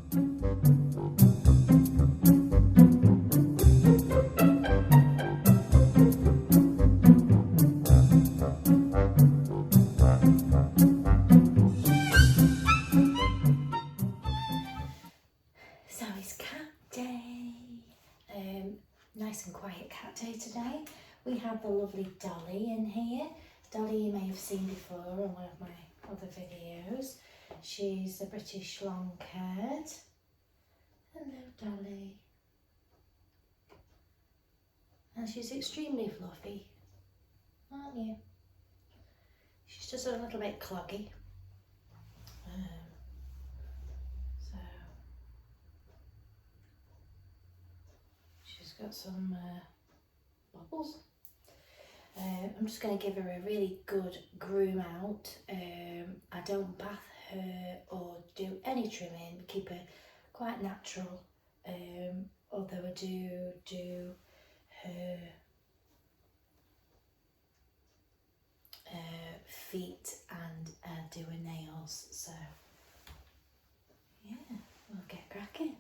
So it's cat day. Nice and quiet cat day today. We have the lovely Dolly in here. Dolly you may have seen before on one of my other videos. She's a British long-haired. Hello Dolly. And she's extremely fluffy, aren't you? She's just a little bit cloggy. So she's got some bubbles. I'm just going to give her a really good groom out. I don't bath her or do any trimming, keep her quite natural. Although I do her feet and do her nails. So yeah, we'll get cracking.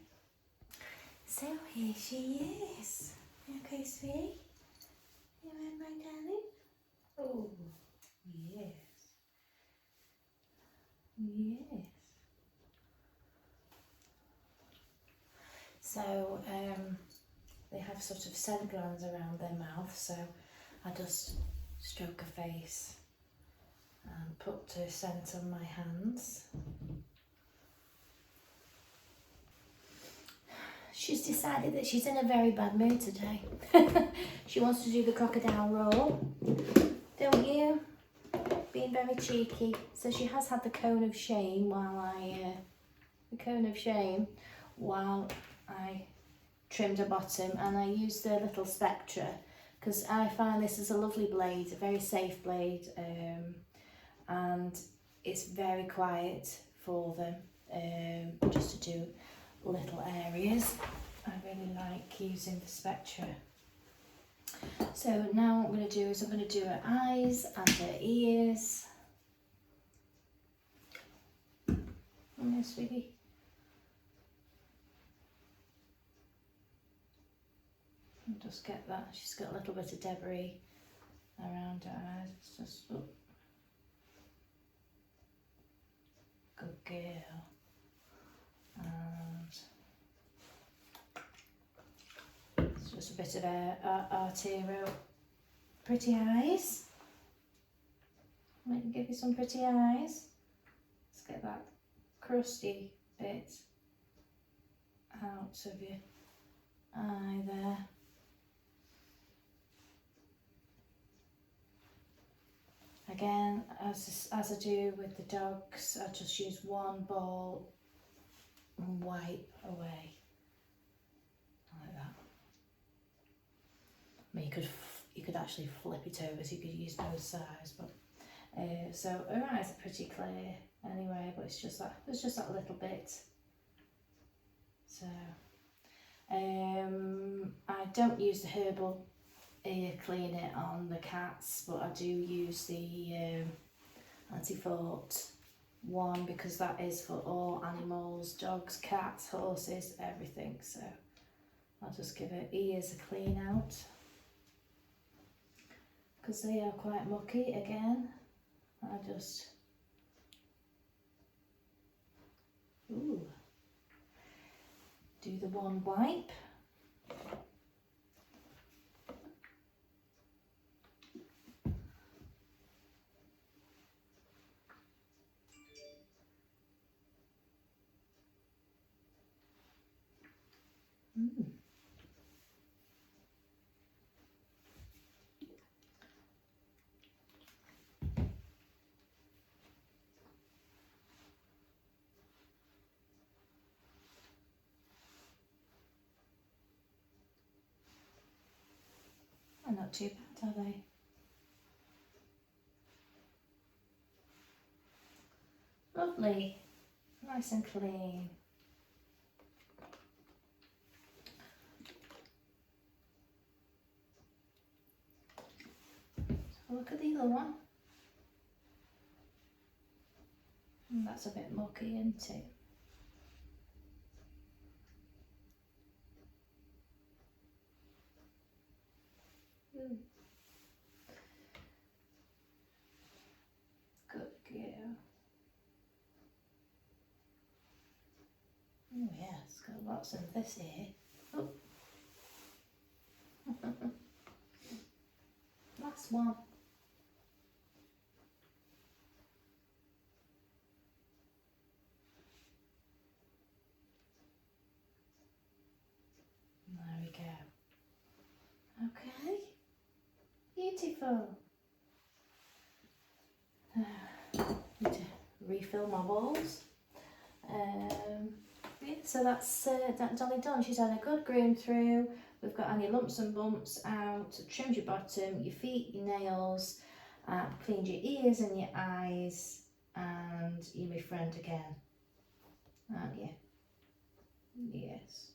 So here she is. Okay, sweetie? You want my darling? Oh, yes. Yes. So, they have sort of scent glands around their mouth, so I just stroke her face and put the scent on my hands. She's decided that she's in a very bad mood today. She wants to do the crocodile roll, don't you? Being very cheeky. So she has had the cone of shame while I trimmed her bottom, and I used the little Spectra because I find this is a lovely blade, a very safe blade, and it's very quiet for them, just to do little areas. I really like using the Spectra. So now what I'm going to do is I'm going to do her eyes and her ears. Oh, sweetie. And just get that. She's got a little bit of debris around her eyes. It's just good girl. And it's just a bit of arterial. Pretty eyes. Let me give you some pretty eyes. Let's get that crusty bit out of your eye there. Again, as I do with the dogs, I just use one ball and wipe away like that. I mean, you could actually flip it over, so you could use both sides. But so her eyes are pretty clear anyway, but it's just that little bit. So I don't use the herbal ear cleaner on the cats, but I do use the anti-fort one because that is for all animals, dogs, cats, horses, everything. So I'll just give her ears a clean out because they are quite mucky again. I just do the one wipe. Oh, not too bad, are they? Lovely, nice and clean. So look at the other one. And that's a bit mucky, isn't it? Good girl. Oh yes, got lots of this here. Oh. Last one. There we go. Okay. Beautiful. Need to refill my bowls. Yeah, so that's that Dolly done. She's had a good groom through. We've got any lumps and bumps out, trimmed your bottom, your feet, your nails, cleaned your ears and your eyes, and you're my friend again, aren't you? Yes.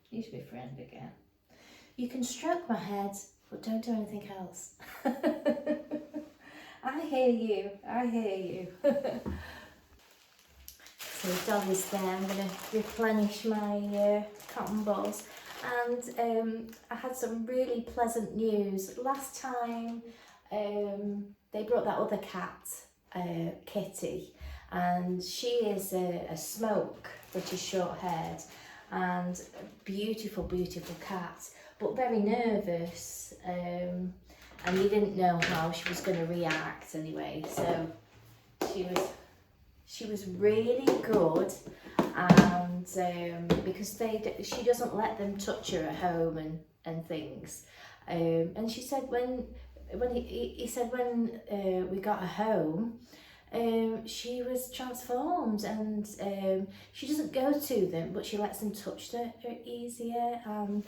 You're my friend again. You can stroke my head, but don't do anything else. I hear you, I hear you. So Dolly's there, I'm going to replenish my cotton balls. And I had some really pleasant news. Last time they brought that other cat, Kitty, and she is a smoke, British short haired, and beautiful, beautiful cat, but very nervous. And you didn't know how she was going to react anyway, so she was really good, and because she doesn't let them touch her at home and things, and she said when he said when we got her home, she was transformed, and she doesn't go to them, but she lets them touch her easier, and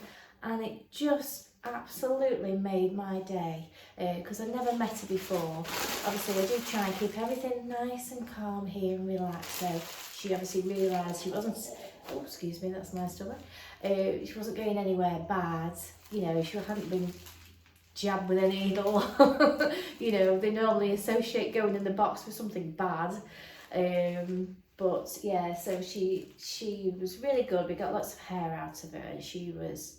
it just absolutely made my day, because I'd never met her before. Obviously I do try and keep everything nice and calm here and relaxed, so she obviously realised she wasn't, oh excuse me, that's my stomach, she wasn't going anywhere bad, you know, she hadn't been jabbed with a needle. You know, they normally associate going in the box with something bad, but yeah, so she was really good. We got lots of hair out of her, and she was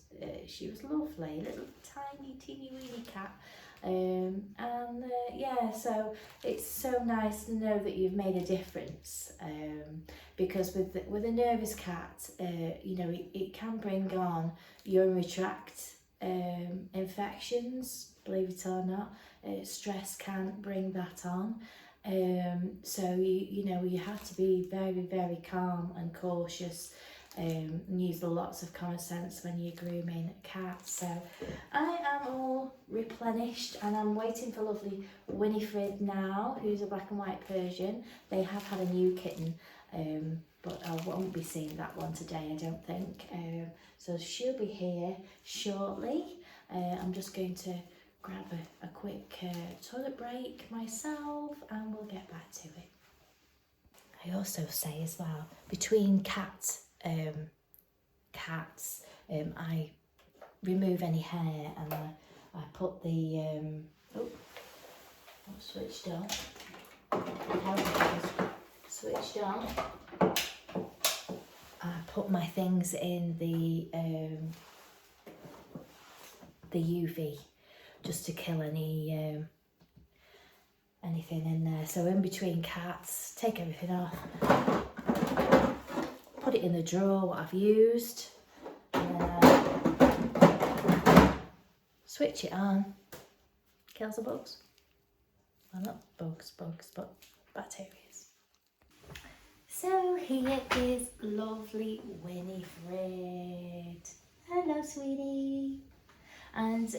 lovely, little tiny teeny weeny cat, and yeah, so it's so nice to know that you've made a difference, because with a nervous cat, you know, it can bring on urinary tract infections, believe it or not. Stress can bring that on, so you know, you have to be very, very calm and cautious, and use lots of common sense when you're grooming cats. So I am all replenished, and I'm waiting for lovely Winifred now, who's a black and white Persian. They have had a new kitten, but I won't be seeing that one today, I don't think. So she'll be here shortly. I'm just going to grab a quick toilet break myself, and we'll get back to it. I also say as well, between cats, I remove any hair, and I put the switched on. Switched on. I put my things in the UV, just to kill any anything in there. So in between cats, take everything off, put it in the drawer what I've used, and switch it on, kills the bugs. Well, not bugs, but bacteria. So here is lovely Winifred. Hello, sweetie. And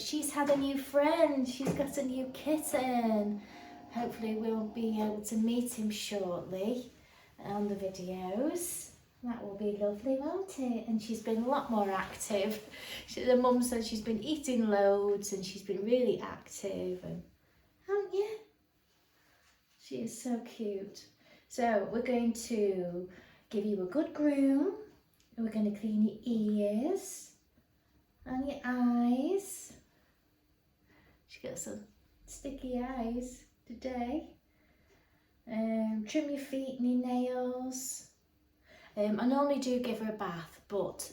she's had a new friend. She's got a new kitten. Hopefully we'll be able to meet him shortly on the videos. That will be lovely, won't it? And she's been a lot more active. The mum said she's been eating loads, and she's been really active. And haven't you? She is so cute. So we're going to give you a good groom. We're going to clean your ears and your eyes. She's got some sticky eyes today. Trim your feet and your nails. I normally do give her a bath, but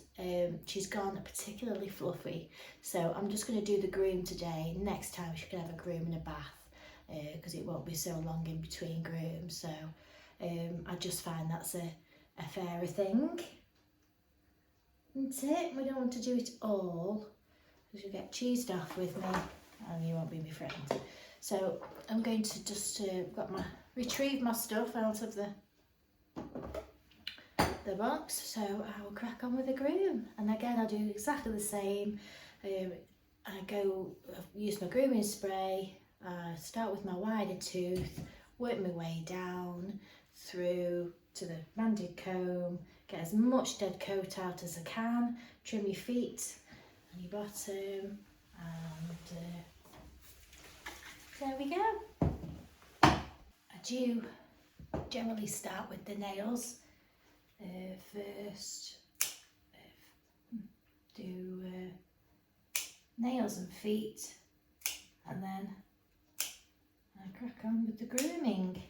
she's gone particularly fluffy, so I'm just going to do the groom today. Next time she can have a groom and a bath, because it won't be so long in between grooms, so I just find that's a fairer thing, isn't it? We don't want to do it all, because you'll get cheesed off with me and you won't be my friend. So I'm going to just retrieve my stuff out of the box, so I will crack on with the groom. And again, I'll do exactly the same. Use my grooming spray, start with my wider tooth, work my way down through to the banded comb, get as much dead coat out as I can, trim your feet and your bottom, and there we go. I do generally start with the nails. First, do nails and feet, and then I crack on with the grooming.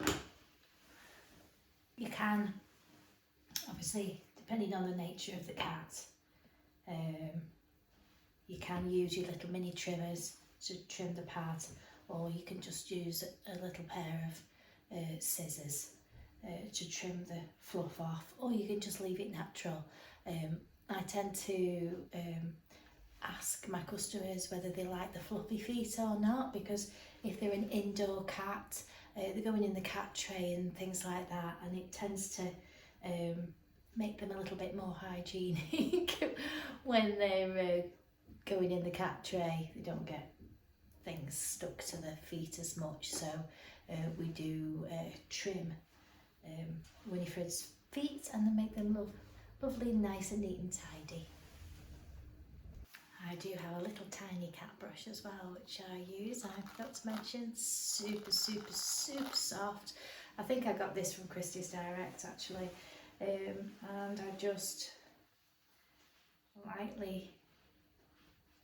You can, obviously, depending on the nature of the cat, you can use your little mini trimmers to trim the part, or you can just use a little pair of scissors to trim the fluff off, or you can just leave it natural. I tend to ask my customers whether they like the fluffy feet or not, because if they're an indoor cat, they're going in the cat tray and things like that, and it tends to make them a little bit more hygienic when they're going in the cat tray. They don't get things stuck to their feet as much, so we do trim Winifred's feet and then make them lovely, nice and neat and tidy. I do have a little tiny cat brush as well, which I use. I forgot to mention, super soft. I think I got this from Christie's Direct actually, and I just lightly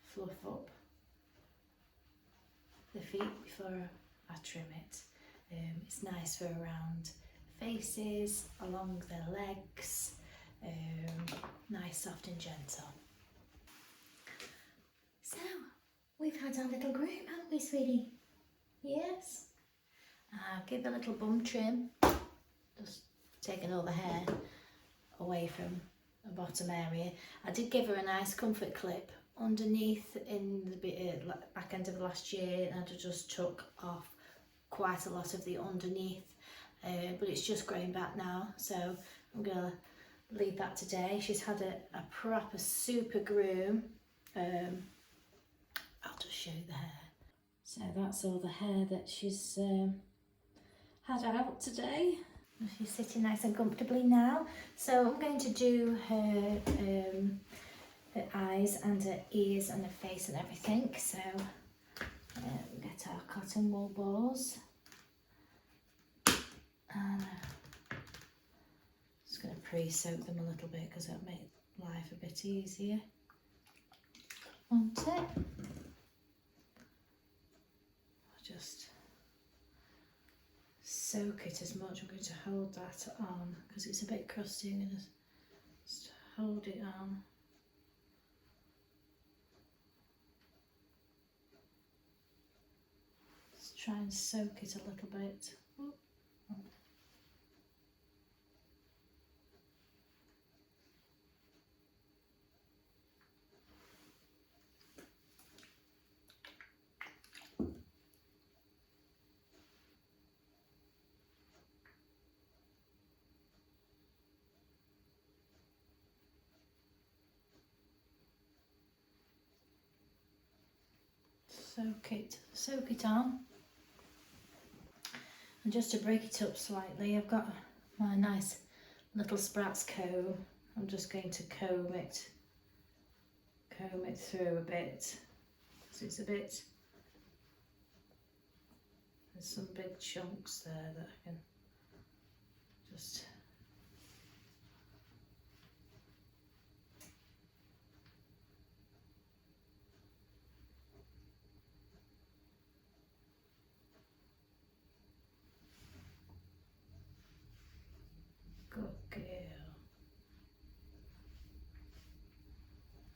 fluff up the feet before I trim it. It's nice for around faces, along the legs, nice, soft and gentle. So, we've had our little groom, haven't we, sweetie? Yes. I'll give a little bum trim, just taking all the hair away from the bottom area. I did give her a nice comfort clip underneath in the back end of last year, and I just took off quite a lot of the underneath, but it's just growing back now, so I'm gonna leave that today. She's had a proper super groom. I'll just show you the hair. So that's all the hair that she's had out today. She's sitting nice and comfortably now. So I'm going to do her eyes and her ears and her face and everything. So get our cotton wool balls. And just going to pre-soak them a little bit because that'll make life a bit easier, won't it? I'll just soak it as much. I'm going to hold that on because it's a bit crusty. I'm going to just hold it on. Just try and soak it a little bit. Soak it on. And just to break it up slightly, I've got my nice little Spratz comb. I'm just going to comb it through a bit, because it's a bit, there's some big chunks there that I can just good girl.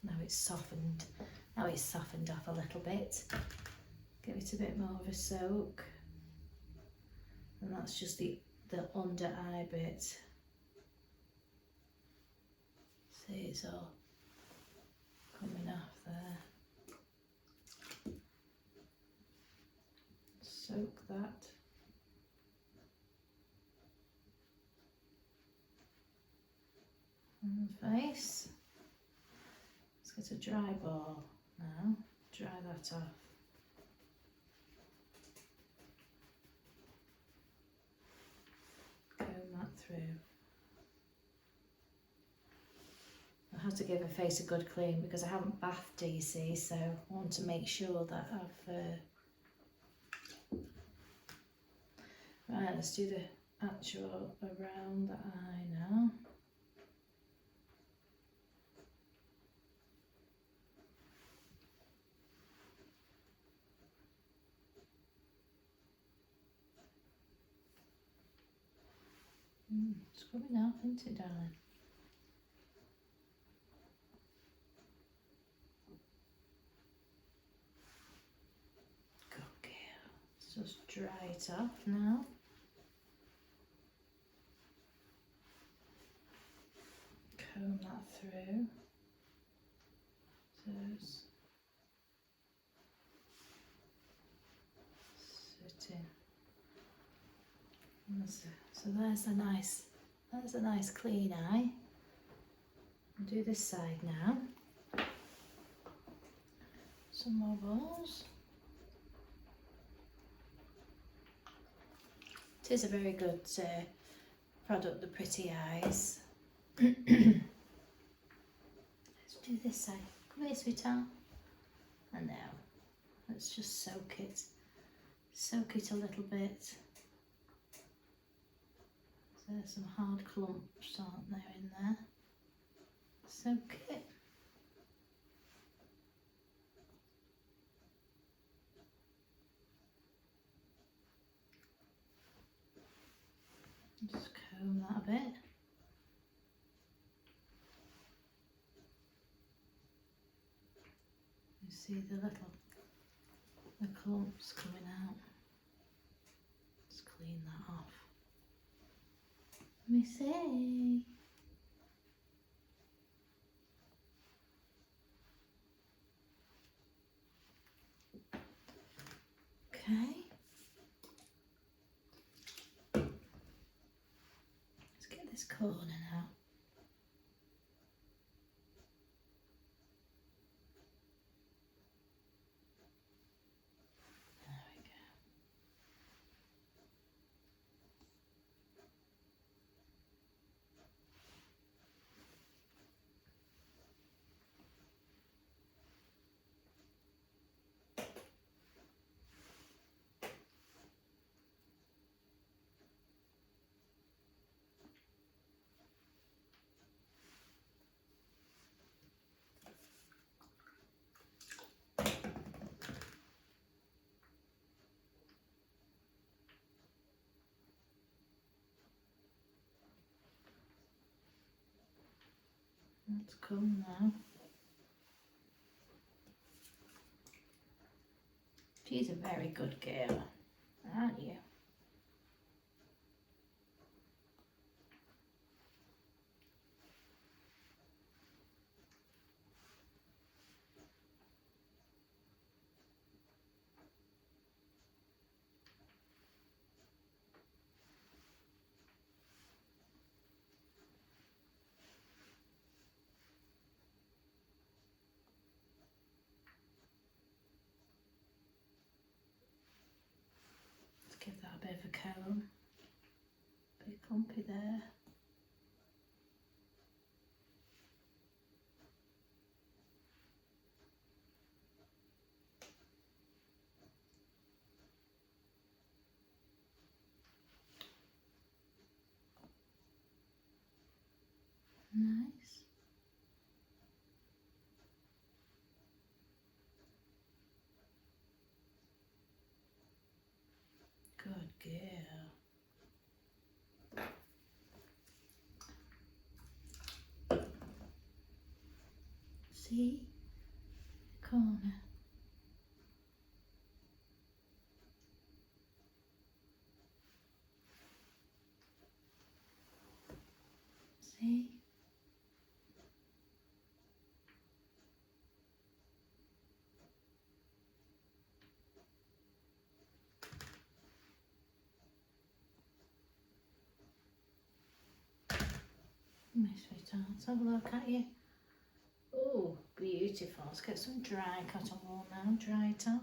Now it's softened. Now it's softened off a little bit. Give it a bit more of a soak. And that's just the under eye bit. See, it's all coming off there. Soak that. On the face. Let's get a dry ball now. Dry that off. Comb that through. I have to give a face a good clean because I haven't bathed, you see, so I want to make sure that I've right, let's do the actual around the eye now. It's coming off, isn't it, darling? Good girl. Let's just dry it off now. Comb that through. So it's sitting. So there's a nice clean eye. I'll do this side now. Some more balls. It is a very good product, the Pretty Eyes. Let's do this side. Come here, sweetheart. And now, let's just soak it. Soak it a little bit. There's some hard clumps, aren't there, in there? Soak it. Just comb that a bit. You see the clumps coming out. Let's clean that off. Let me see. Okay. Let's get this corner now. There we go. That's cool now. She's a very good girl, aren't you? Give that a bit of a comb. A bit clumpy there. Nice. Good girl. See? Corner. See? My sweetheart, let's have a look at you. Oh, beautiful. Let's get some dry cotton wool now, dry it off.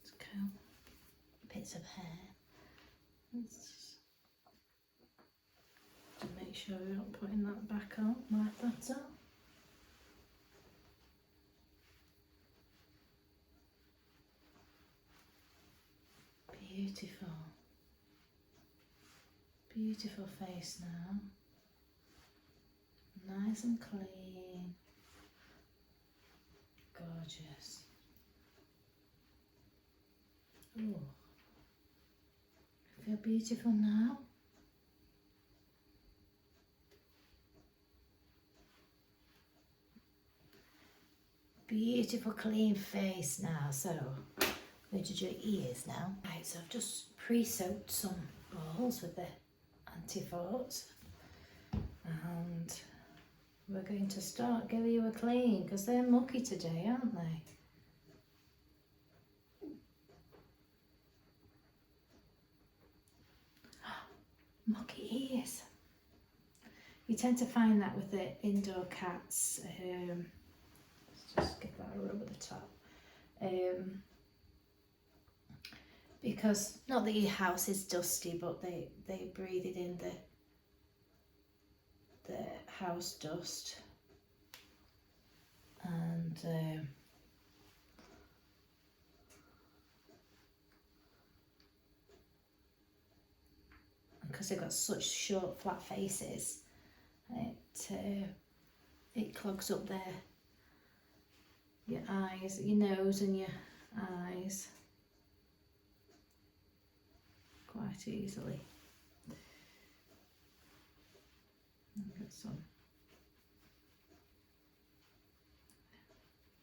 Let's comb bits of hair. To make sure we're not putting that back on like that on. Beautiful. Beautiful face now. Nice and clean. Gorgeous. Oh, I feel beautiful now. Beautiful clean face now. So I'm going to do your ears now. Right, so I've just pre-soaked some balls with the anti-fort, and we're going to start giving you a clean because they're mucky today, aren't they? Mucky ears. You tend to find that with the indoor cats. Let's just give that a rub at the top. Because not that your house is dusty, but they breathe it in the house dust, and because they've got such short flat faces, it clogs up your eyes, your nose and your eyes quite easily. Get some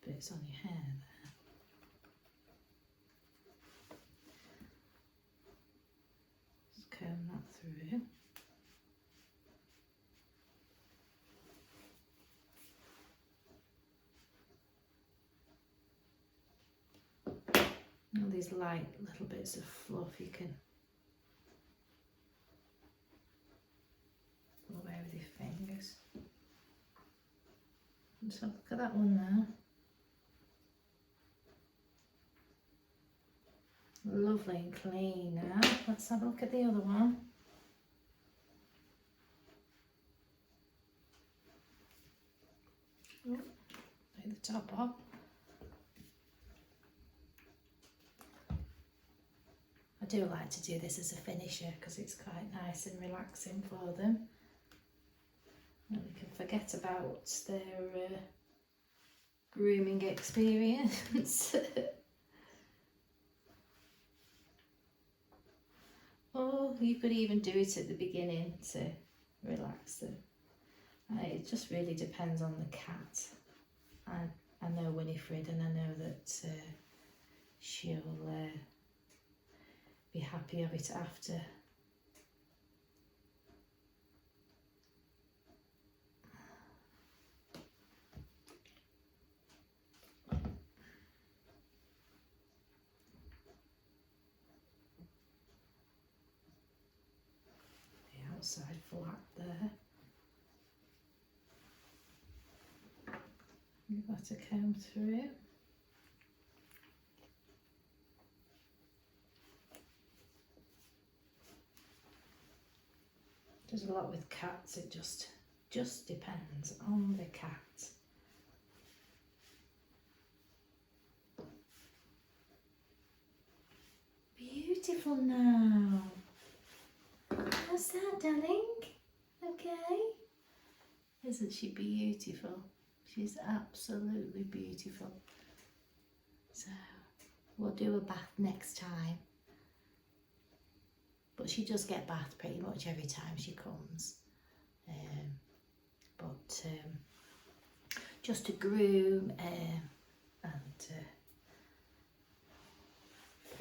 bits on your hair there. Just comb that through. All these light little bits of fluff you can pull away with your fingers. Just have a look at that one now. Lovely and clean now. Let's have a look at the other one. Oh, take the top off. I do like to do this as a finisher because it's quite nice and relaxing for them. And we can forget about their grooming experience. Or you could even do it at the beginning to relax them. It just really depends on the cat. I know Winifred, and I know that she'll be happy of it after. The outside flat there. Give that a comb through. There's a lot with cats, it just depends on the cat. Beautiful now. How's that, darling? Okay. Isn't she beautiful? She's absolutely beautiful. So we'll do a bath next time. But she does get bath pretty much every time she comes. Just to groom and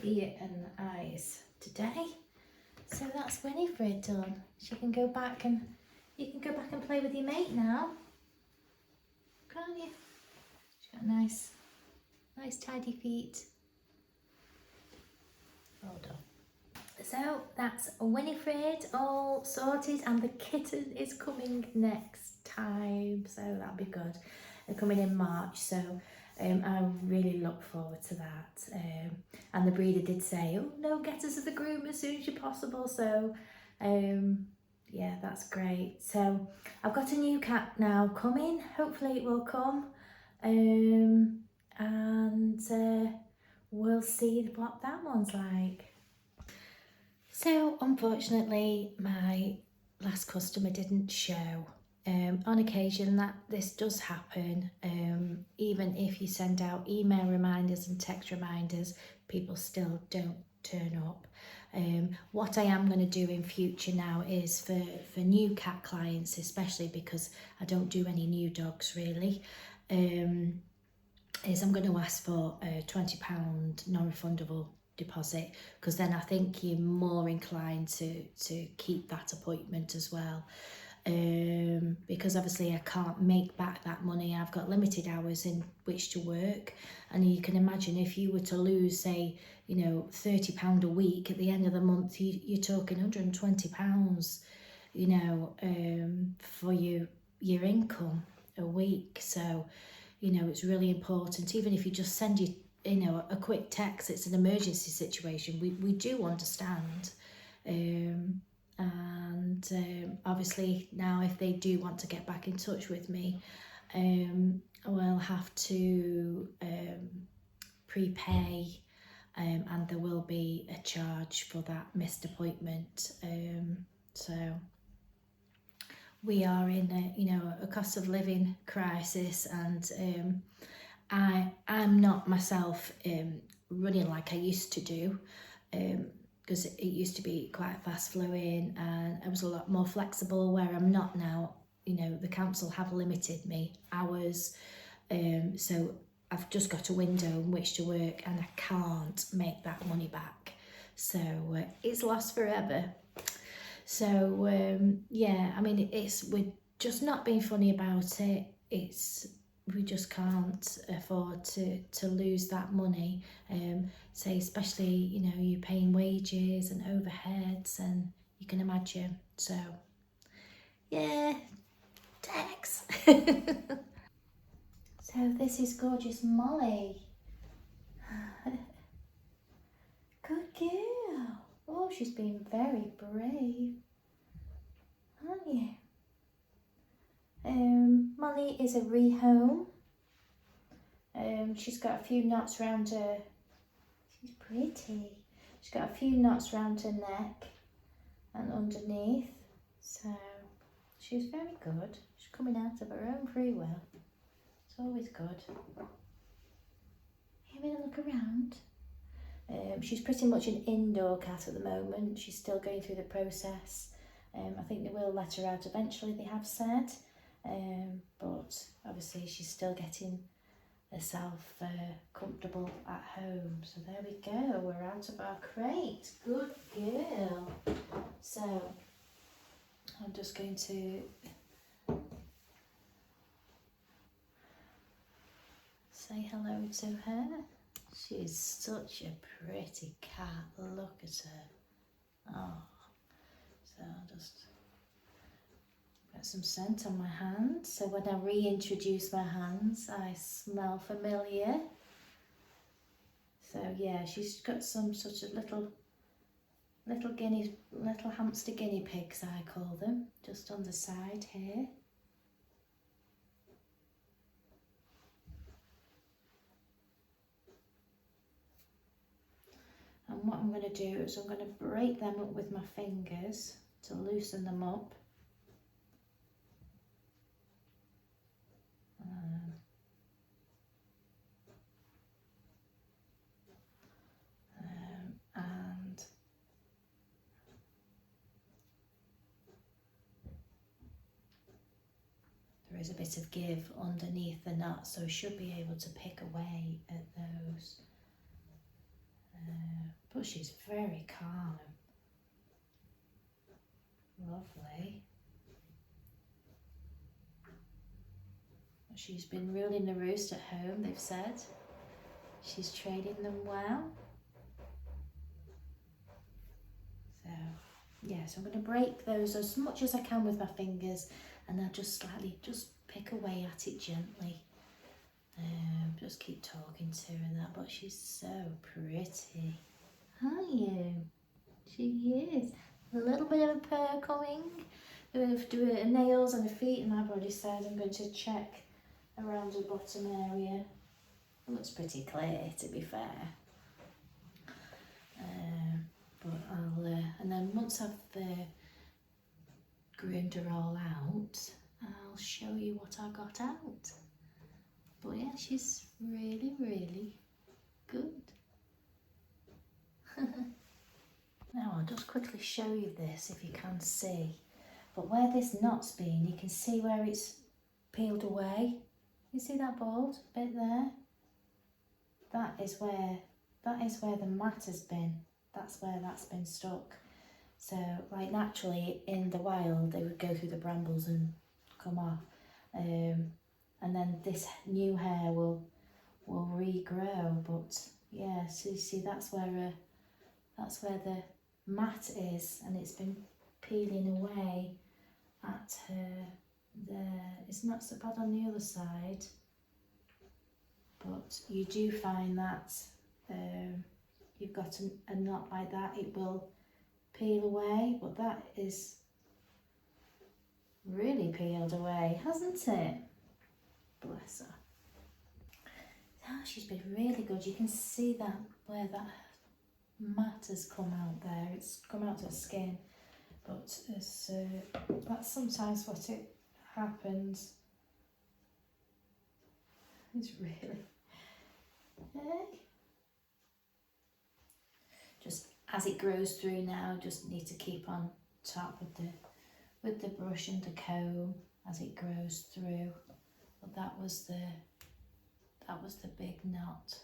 ear and eyes today. So that's Winifred done. She can go back and you can go back and play with your mate now, can't you? She's got nice tidy feet. Well done. So that's Winifred all sorted, and the kitten is coming next time, so that'll be good. They're coming in March, so I really look forward to that. And the breeder did say, oh no, get us to the groom as soon as you're possible, so yeah, that's great. So I've got a new cat now coming, hopefully it will come, and we'll see what that one's like. So unfortunately my last customer didn't show. On occasion this does happen, even if you send out email reminders and text reminders, people still don't turn up. What I am going to do in future now is for new cat clients, especially because I don't do any new dogs really, is I'm going to ask for a £20 non-refundable deposit, because then I think you're more inclined to keep that appointment as well. Because obviously I can't make back that money. I've got limited hours in which to work, and you can imagine if you were to lose, say, you know, £30 a week at the end of the month, you're talking £120, you know, for your income a week. So, you know, it's really important. Even if you just send you know, a quick text, it's an emergency situation, we do understand. Obviously now if they do want to get back in touch with me, I'll have to prepay, and there will be a charge for that missed appointment. So we are in a, you know, a cost of living crisis, and I'm not myself running like I used to do, because it used to be quite fast flowing and I was a lot more flexible, where I'm not now. You know, the council have limited me hours, so I've just got a window in which to work and I can't make that money back, so it's lost forever. So yeah, I mean, we're just not being funny about it. We just can't afford to lose that money. Say, especially, you know, you're paying wages and overheads, and you can imagine. So yeah, tax. So this is gorgeous Molly. Good girl. Oh, she's been very brave, aren't you? Molly is a rehome. She's got a few knots around her. She's pretty. She's got a few knots around her neck and underneath. So she's very good. She's coming out of her own free will. It's always good. Have a look around. She's pretty much an indoor cat at the moment. She's still going through the process. I think they will let her out eventually, they have said. But obviously she's still getting herself comfortable at home. So there we go, we're out of our crate. Good girl. So I'm just going to say hello to her. She's such a pretty cat, look at her. Oh, so I'll just get some scent on my hands, so when I reintroduce my hands I smell familiar. So yeah, she's got some sort of little hamster guinea pigs, I call them, just on the side here. And what I'm going to do is I'm going to break them up with my fingers to loosen them up. And is a bit of give underneath the knot, so she'll be able to pick away at those. But she's very calm. Lovely. She's been ruling the roost at home, they've said. She's trading them well. So, yeah, so I'm going to break those as much as I can with my fingers, and I'll just slightly pick away at it gently. Just keep talking to her and that, but she's so pretty. Aren't you? She is. A little bit of a purr coming. I'm going to do her nails and her feet, and I've already said I'm going to check around her bottom area. It looks pretty clear, to be fair. But I'll, and then once I've groomed her all out, I'll show you what I got out. But yeah, she's really, really good. Now I'll just quickly show you this if you can see. But where this knot's been, you can see where it's peeled away. You see that bald bit there? That is where the mat has been. That's where that's been stuck. So, like, naturally in the wild they would go through the brambles and come off, and then this new hair will regrow. But yeah, so you see that's where the mat is, and it's been peeling away at her there. It's not so bad on the other side, but you do find that you've got a knot like that, it will peel away, but that is really peeled away, hasn't it? Bless her. Oh, she's been really good. You can see that where that mat has come out there. It's come out of the skin, but it's, that's sometimes what it happens. It's really... Hey. Just as it grows through now, just need to keep on top with the brush and the comb as it grows through. But that was the big knot.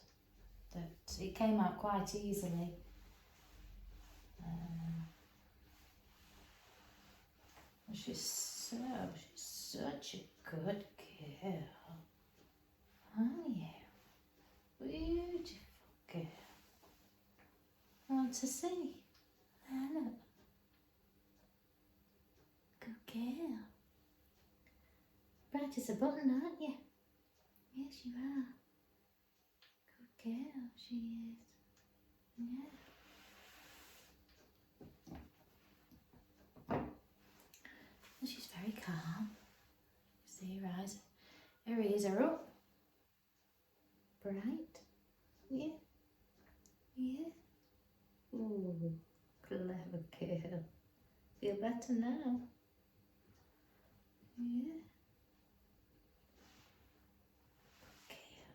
That it came out quite easily. She's such a good girl. Aren't you? Beautiful girl. Want to see? Look. Good girl. Bright as a button, aren't you? Yes, you are. Good girl, she is. Yeah. And she's very calm. See her eyes. Her ears are up. Bright. Yeah. Yeah. Ooh, clever girl. Feel better now? Yeah. Girl.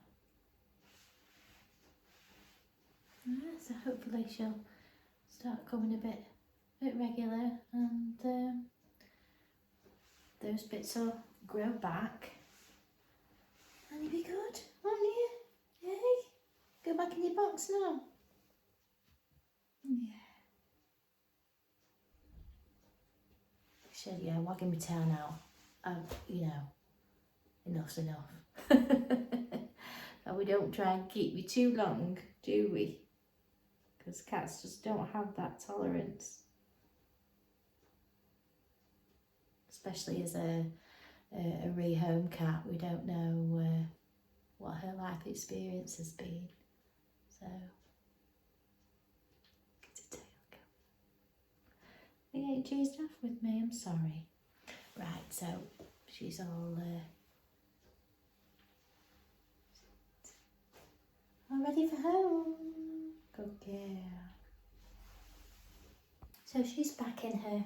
Yeah, so hopefully she'll start coming a bit regular, and those bits will grow back. And you'll be good, won't you? Hey? Go back in your box now. Yeah. Said, yeah, wagging my tail now. You know, enough's enough. And we don't try and keep you too long, do we? Because cats just don't have that tolerance. Especially as a rehome cat, we don't know what her life experience has been. So, get a tail go. You ain't cheesed off with me, I'm sorry. Right, so she's all ready for home. Good girl. So she's back in a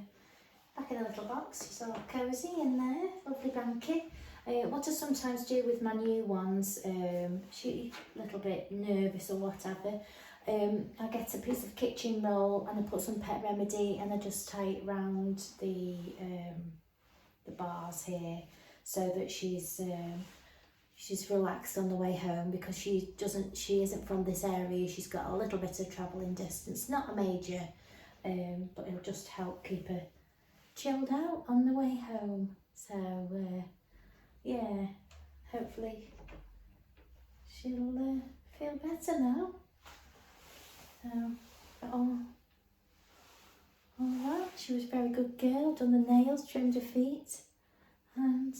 little box. She's all cosy in there, lovely blanket. What I sometimes do with my new ones, she's a little bit nervous or whatever, I get a piece of kitchen roll and I put some Pet Remedy and I just tie it round the bars here, so that she's relaxed on the way home, because she isn't from this area. She's got a little bit of travelling distance, not a major, but it'll just help keep her chilled out on the way home. So yeah, hopefully she'll feel better now. So all right, she was a very good girl, done the nails, trimmed her feet, and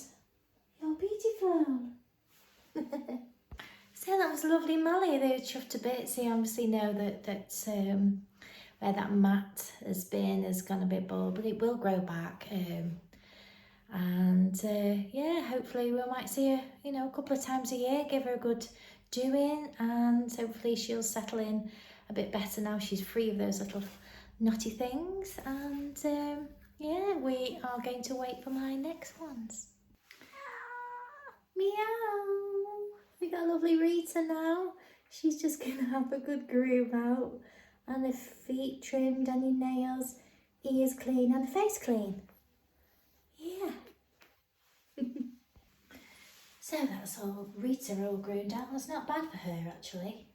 you're beautiful. So that was lovely Molly. They were chuffed to bits. They obviously know that where that mat has gone a bit bald, but it will grow back. Yeah, hopefully we might see her, a couple of times a year, give her a good doing, and hopefully she'll settle in a bit better now she's free of those little knotty things. And yeah, we are going to wait for my next ones. Meow! We got lovely Rita now. She's just gonna have a good groove out, and the feet trimmed, any nails, ears clean, and the face clean. Yeah. So that's all. Rita all groomed out. That's not bad for her actually.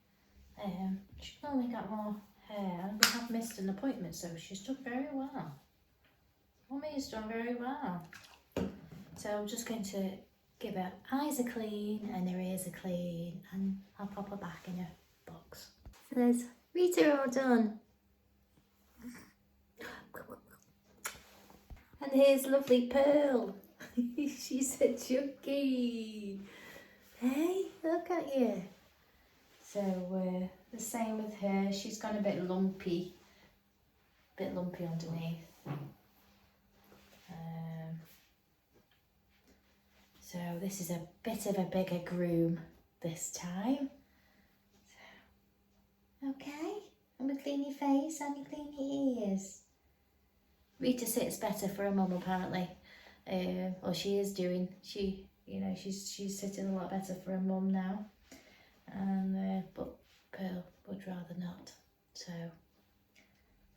She's only got more hair. We have missed an appointment, so she's done very well. Mummy's done very well. So I'm just going to give her eyes are clean and her ears are clean, and I'll pop her back in her box. So there's Rita all done. And here's lovely Pearl. She's a chunky. Hey, look at you. So the same with her. She's gone a bit lumpy underneath. So this is a bit of a bigger groom this time. So, okay, I'm gonna clean your face and you clean your ears. Rita sits better for a mum apparently. Or she is doing. She's sitting a lot better for a mum now. And but Pearl would rather not. So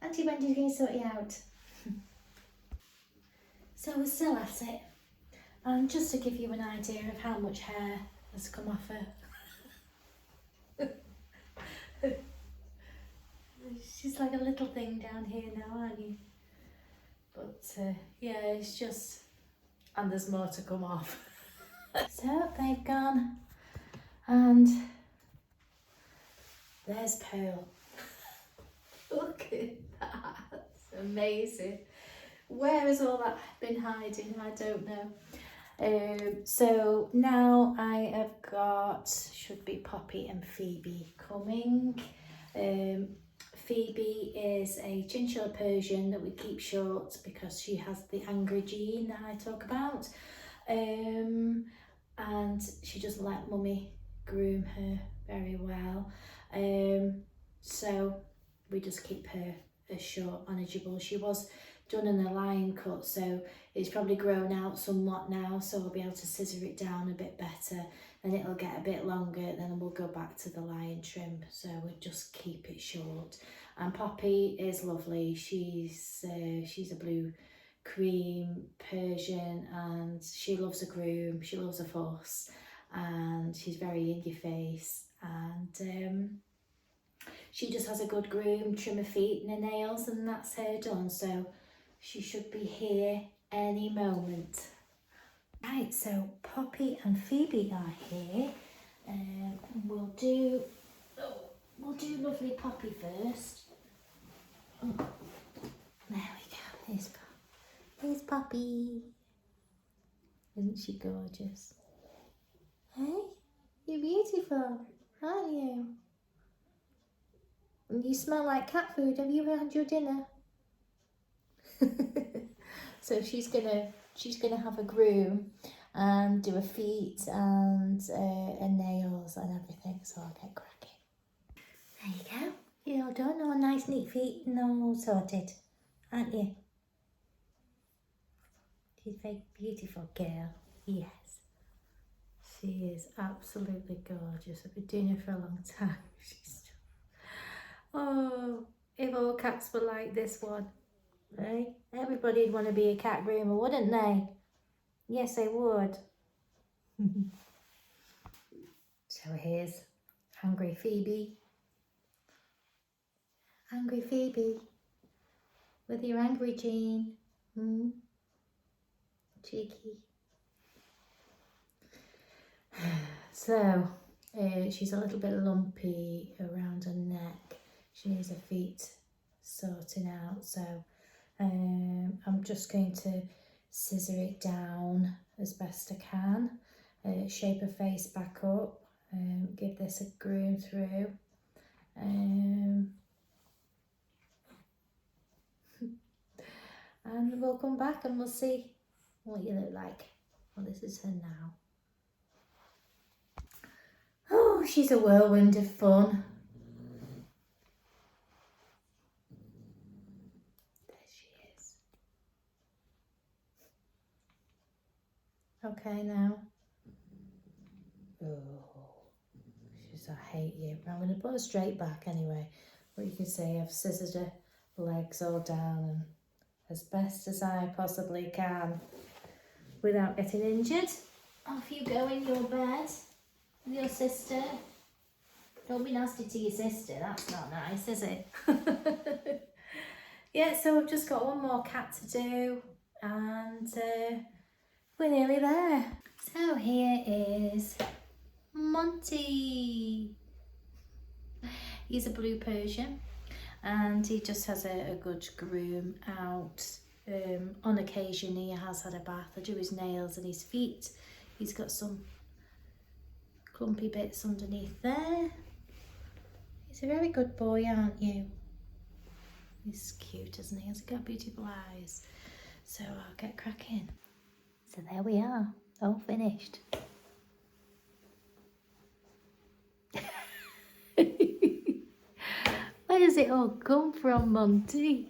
Auntie Wendy's going to sort you out. So we're still at it. And just to give you an idea of how much hair has come off her. She's like a little thing down here now, aren't you? But yeah, it's just, and there's more to come off. So they've gone, and there's Pearl. Look at that, it's amazing. Where has all that been hiding? I don't know. So now I have got, should be Poppy and Phoebe coming. Phoebe is a chinchilla Persian that we keep short because she has the angry gene that I talk about. And she doesn't let Mummy groom her very well. So we just keep her as short, manageable. She was done in a line cut, so it's probably grown out somewhat now, so I'll be able to scissor it down a bit better, then it'll get a bit longer, then we'll go back to the lion trim. So we'll just keep it short. And Poppy is lovely. She's a blue cream Persian, and she loves a groom, she loves a fuss, and she's very in your face, and she just has a good groom, trim her feet and her nails, and that's her done. So she should be here any moment. Right, so Poppy and Phoebe are here. We'll do lovely Poppy first. Oh, there we go. Here's Poppy. Isn't she gorgeous? Hey, you're beautiful, aren't you? You smell like cat food. Have you had your dinner? So she's gonna have a groom and do her feet and her nails and everything. So I'll get cracking. There you go. You're all done. All nice, neat feet and all sorted, aren't you? She's a very beautiful girl. Yes, she is absolutely gorgeous. I've been doing her for a long time. She's oh, if all cats were like this one, right? Everybody'd want to be a cat groomer, wouldn't they? Yes, I would. So here's Hungry Phoebe. Hungry Phoebe. With your angry Jean. Cheeky. So, she's a little bit lumpy around her neck. She needs her feet sorting out. So, I'm just going to scissor it down as best I can. Shape her face back up. Give this a groom through. And we'll come back and we'll see what you look like. Well, this is her now. Oh, she's a whirlwind of fun. There she is. Okay now. Oh, she's, I hate you. I'm going to put her straight back anyway. But you can see I've scissored her legs all down and as best as I possibly can without getting injured. Off you go in your bed with your sister. Don't be nasty to your sister, that's not nice, is it? Yeah, so I've just got one more cat to do and we're nearly there. So here is Monty. He's a blue Persian and he just has a good groom out. On occasion he has had a bath. I do his nails and his feet. He's got some clumpy bits underneath there. He's a very good boy, aren't you? He's cute, isn't he? He's got beautiful eyes. So I'll get cracking. So there we are, all finished. Where does it all come from, Monty?